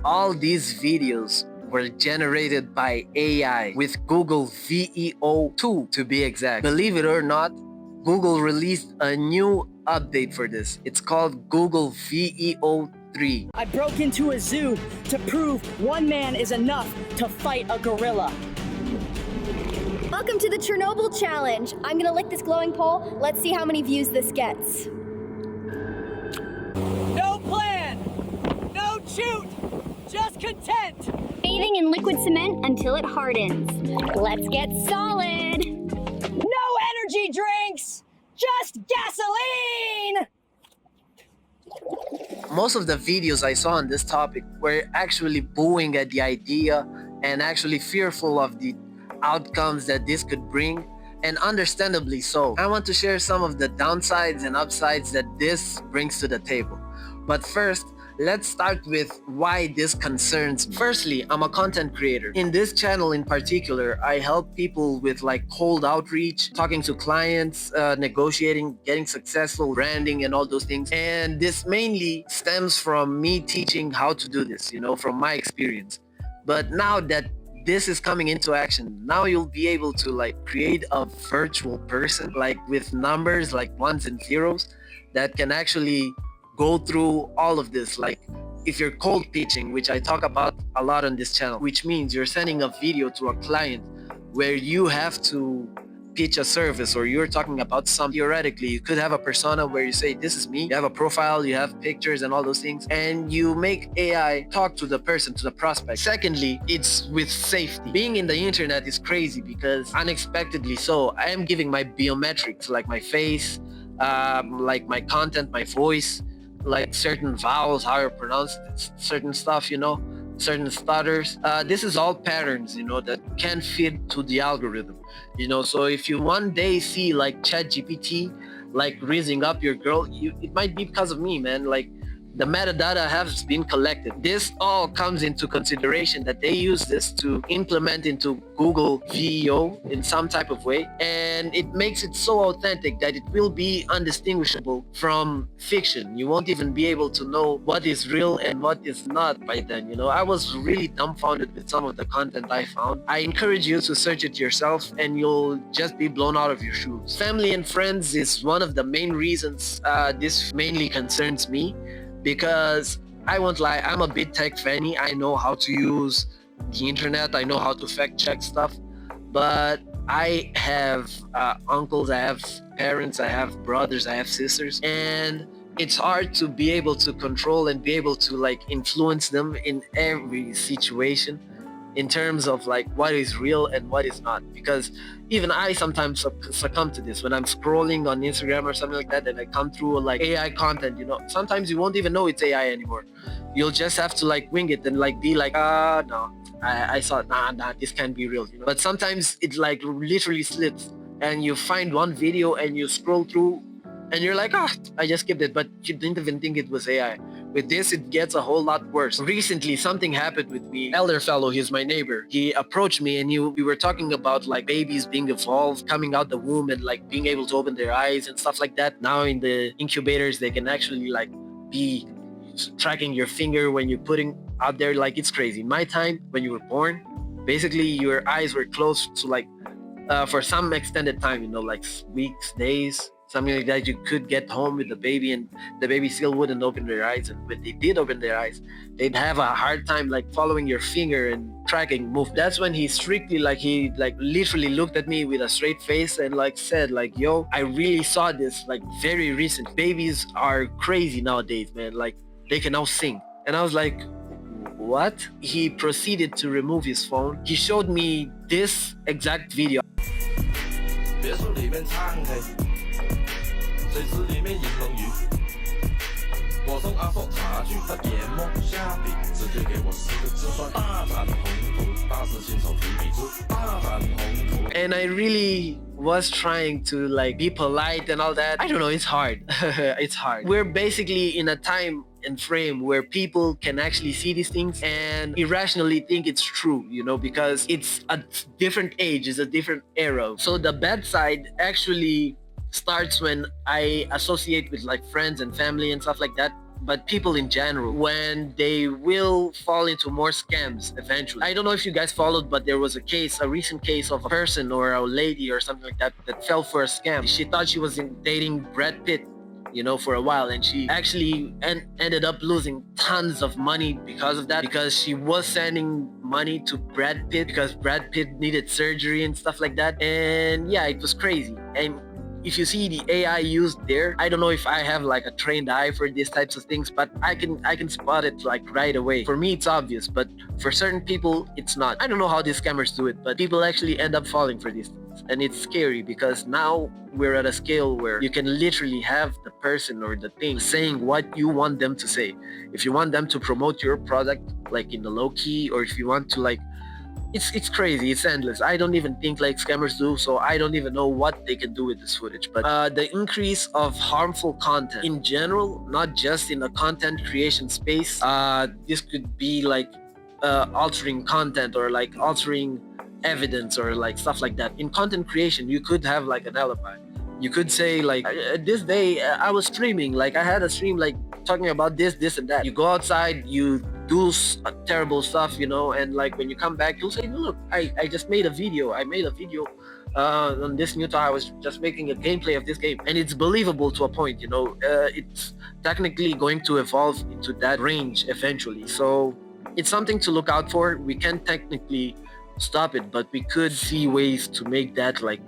All these videos were generated by AI with Google VEO2 to be exact. Believe it or not, Google released a new update for this. It's called Google VEO3. I broke into a zoo to prove one man is enough to fight a gorilla. Welcome to the Chernobyl challenge. I'm gonna lick this glowing pole. Let's see how many views this gets. No plan, no shoot, just content. Bathing in liquid cement until it hardens. Let's get solid. No energy drinks, just gasoline. Most of the videos I saw on this topic were actually booing at the idea and actually fearful of the outcomes that this could bring, and understandably so. I want to share some of the downsides and upsides that this brings to the table. But first, let's start with why this concerns me. Firstly, I'm a content creator. In this channel in particular, I help people with like cold outreach, talking to clients, negotiating, getting successful, branding, and all those things. And this mainly stems from me teaching how to do this, from my experience. But now that this is coming into action, now you'll be able to like create a virtual person, like with numbers like ones and zeros, that can actually go through all of this. Like if you're cold pitching, which I talk about a lot on this channel, which means you're sending a video to a client where you have to pitch a service, or you're talking about something. Theoretically, you could have a persona where you say, this is me. You have a profile, you have pictures and all those things, and you make AI talk to the person, to the prospect. Secondly, it's with safety. Being in the internet is crazy because unexpectedly so, I am giving my biometrics, like my face, like my content, my voice, like certain vowels, how you pronounce certain stuff, certain stutters. This is all patterns, that can fit to the algorithm, so if you one day see like ChatGPT like raising up your girl, it might be because of me, man. Like the metadata has been collected. This all comes into consideration, that they use this to implement into Google VEO in some type of way, and it makes it so authentic that it will be undistinguishable from fiction. You won't even be able to know what is real and what is not by then. I was really dumbfounded with some of the content I found. I encourage you to search it yourself and you'll just be blown out of your shoes. Family and friends is one of the main reasons this mainly concerns me, because I won't lie, I'm a bit tech fanny. I know how to use the internet, I know how to fact check stuff, but I have uncles, I have parents, I have brothers, I have sisters, and it's hard to be able to control and be able to like influence them in every situation in terms of like what is real and what is not, because even I sometimes succumb to this when I'm scrolling on Instagram or something like that, and I come through like AI content. Sometimes you won't even know it's AI anymore. You'll just have to like wing it and like be like, no, I saw it, nah, this can't be real. But sometimes it like literally slips, and you find one video and you scroll through and you're like, I just skipped it, but you didn't even think it was AI. With this, it gets a whole lot worse. Recently, something happened with me. Elder fellow, he's my neighbor. He approached me and we were talking about like babies being evolved, coming out the womb and like being able to open their eyes and stuff like that. Now in the incubators, they can actually like be tracking your finger when you're putting out there. Like it's crazy. In my time, when you were born, basically your eyes were closed to like for some extended time, like weeks, days, something like that. You could get home with the baby and the baby still wouldn't open their eyes, and when they did open their eyes, they'd have a hard time like following your finger and tracking move. That's when he strictly he literally looked at me with a straight face and like said like, yo, I really saw this like very recent. Babies are crazy nowadays, man. Like they can now sing. And I was like, what? He proceeded to remove his phone. He showed me this exact video. 谁知里面饮冷雨，我送阿叔茶去他眼眸下笔，直接给我4个字算大展宏图，大师亲手提笔出大展宏图。And I really was trying to like be polite and all that. I don't know, it's hard. It's hard. We're basically in a time and frame where people can actually see these things and irrationally think it's true, because it's a different age, it's a different era. So the bad side actually starts when I associate with like friends and family and stuff like that, but people in general, when they will fall into more scams eventually. I don't know if you guys followed, but there was a recent case of a person or a lady or something like that that fell for a scam. She thought she was dating Brad Pitt, for a while, and she actually ended up losing tons of money because of that, because she was sending money to Brad Pitt because Brad Pitt needed surgery and stuff like that. And yeah, it was crazy. And if you see the AI used there, I don't know if I have like a trained eye for these types of things, but I can spot it like right away. For me, it's obvious, but for certain people, it's not. I don't know how these scammers do it, but people actually end up falling for these things, and it's scary because now we're at a scale where you can literally have the person or the thing saying what you want them to say. If you want them to promote your product like in the low key, or if you want to like, it's crazy, it's endless. I don't even think like scammers do, so I don't even know what they can do with this footage. But the increase of harmful content in general, not just in the content creation space, this could be like altering content or like altering evidence or like stuff like that. In content creation, you could have like an alibi. You could say like, this day I was streaming, like I had a stream like talking about this and that. You go outside, you do terrible stuff, and like when you come back, you'll say, look, I just made a video. I made a video on this new time. I was just making a gameplay of this game, and it's believable to a point. It's technically going to evolve into that range eventually. So it's something to look out for. We can't technically stop it, but we could see ways to make that like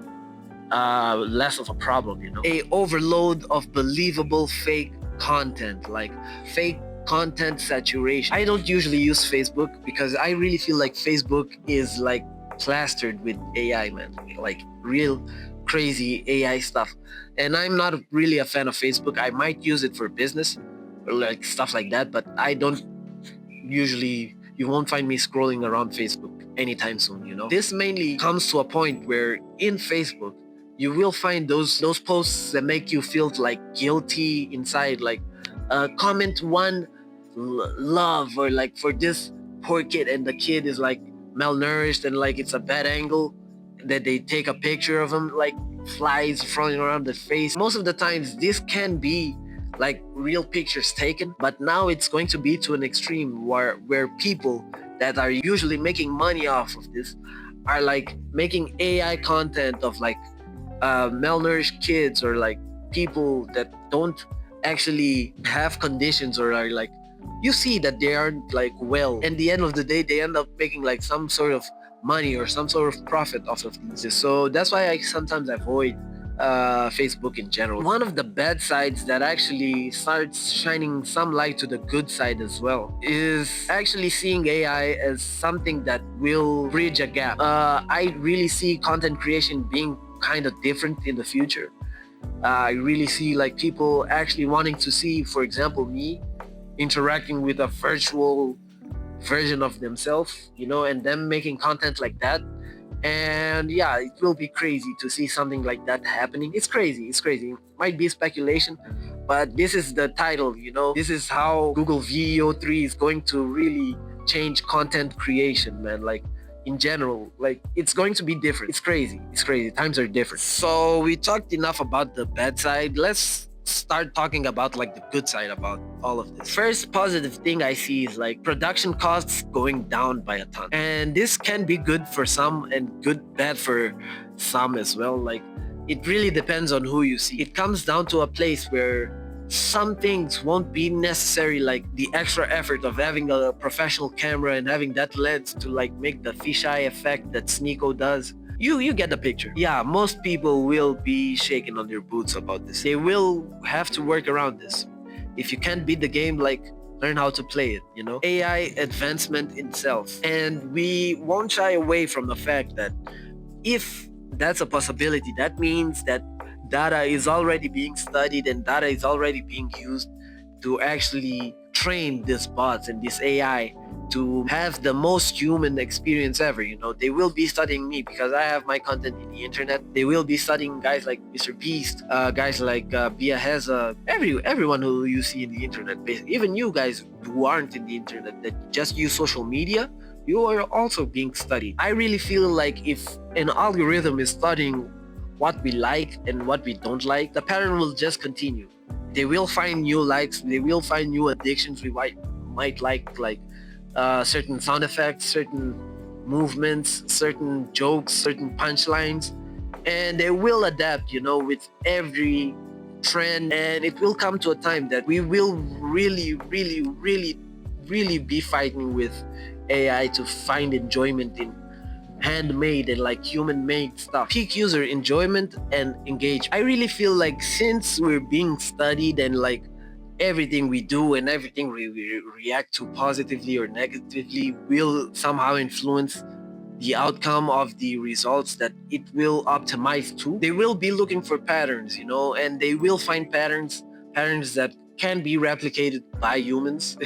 less of a problem. A overload of believable fake content, like fake content saturation. I don't usually use Facebook because I really feel like Facebook is like plastered with AI, man, like real crazy AI stuff. And I'm not really a fan of Facebook. I might use it for business or like stuff like that, but I don't usually, you won't find me scrolling around Facebook anytime soon. This mainly comes to a point where in Facebook you will find those posts that make you feel like guilty inside, like comment one love, or like for this poor kid, and the kid is like malnourished, and like it's a bad angle that they take a picture of him, like flies flying around the face. Most of the times this can be like real pictures taken, but now it's going to be to an extreme where people that are usually making money off of this are like making AI content of like malnourished kids, or like people that don't actually have conditions, or are like, you see that they aren't like well, and at the end of the day they end up making like some sort of money or some sort of profit off of these. So that's why I sometimes avoid Facebook in general. One of the bad sides that actually starts shining some light to the good side as well is actually seeing AI as something that will bridge a gap. I really see content creation being kind of different in the future. I really see like people actually wanting to see, for example, me interacting with a virtual version of themselves, and them making content like that. And yeah, it will be crazy to see something like that happening. It's crazy. It might be speculation, but this is the title. This is how Google VEO3 is going to really change content creation, man. Like in general, like it's going to be different. It's crazy. Times are different. So we talked enough about the bad side. Let's start talking about like the good side about all of this. First positive thing I see is like production costs going down by a ton, and this can be good for some and bad for some as well. Like it really depends on who you see. It comes down to a place where some things won't be necessary, like the extra effort of having a professional camera and having that lens to like make the fisheye effect that Sneeko does. You get the picture. Yeah, most people will be shaking on their boots about this. They will have to work around this. If you can't beat the game, like learn how to play it, AI advancement itself. And we won't shy away from the fact that if that's a possibility, that means that data is already being studied and data is already being used to actually train these bots and this AI to have the most human experience ever. They will be studying me because I have my content in the internet. They will be studying guys like Mr. Beast, guys like Bia Heza, everyone who you see in the internet. Even you guys who aren't in the internet, that just use social media, you are also being studied. I really feel like if an algorithm is studying what we like and what we don't like, the pattern will just continue. they will find new likes, they will find new addictions. We might like certain sound effects, certain movements, certain jokes, certain punchlines, and they will adapt, with every trend. And it will come to a time that we will really, really, really, really be fighting with AI to find enjoyment in handmade and like human made stuff. Peak user enjoyment and engagement. I really feel like since we're being studied and like everything we do and everything we react to positively or negatively will somehow influence the outcome of the results that it will optimize to. They will be looking for patterns, and they will find patterns that can be replicated by humans,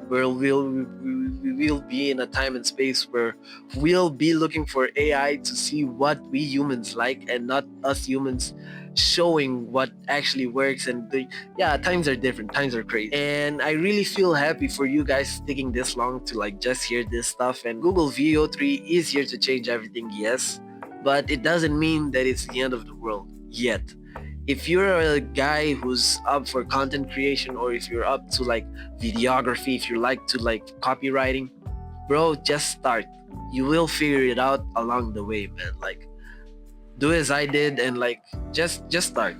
where we will be in a time and space where we'll be looking for AI to see what we humans like and not us humans showing what actually works. And yeah, times are different, times are crazy, and I really feel happy for you guys taking this long to like just hear this stuff. And Google VO3 is here to change everything, yes, but it doesn't mean that it's the end of the world yet. If you're a guy who's up for content creation, or if you're up to like videography, if you like to like copywriting, bro, just start. You will figure it out along the way, man. Like, do as I did and like just start.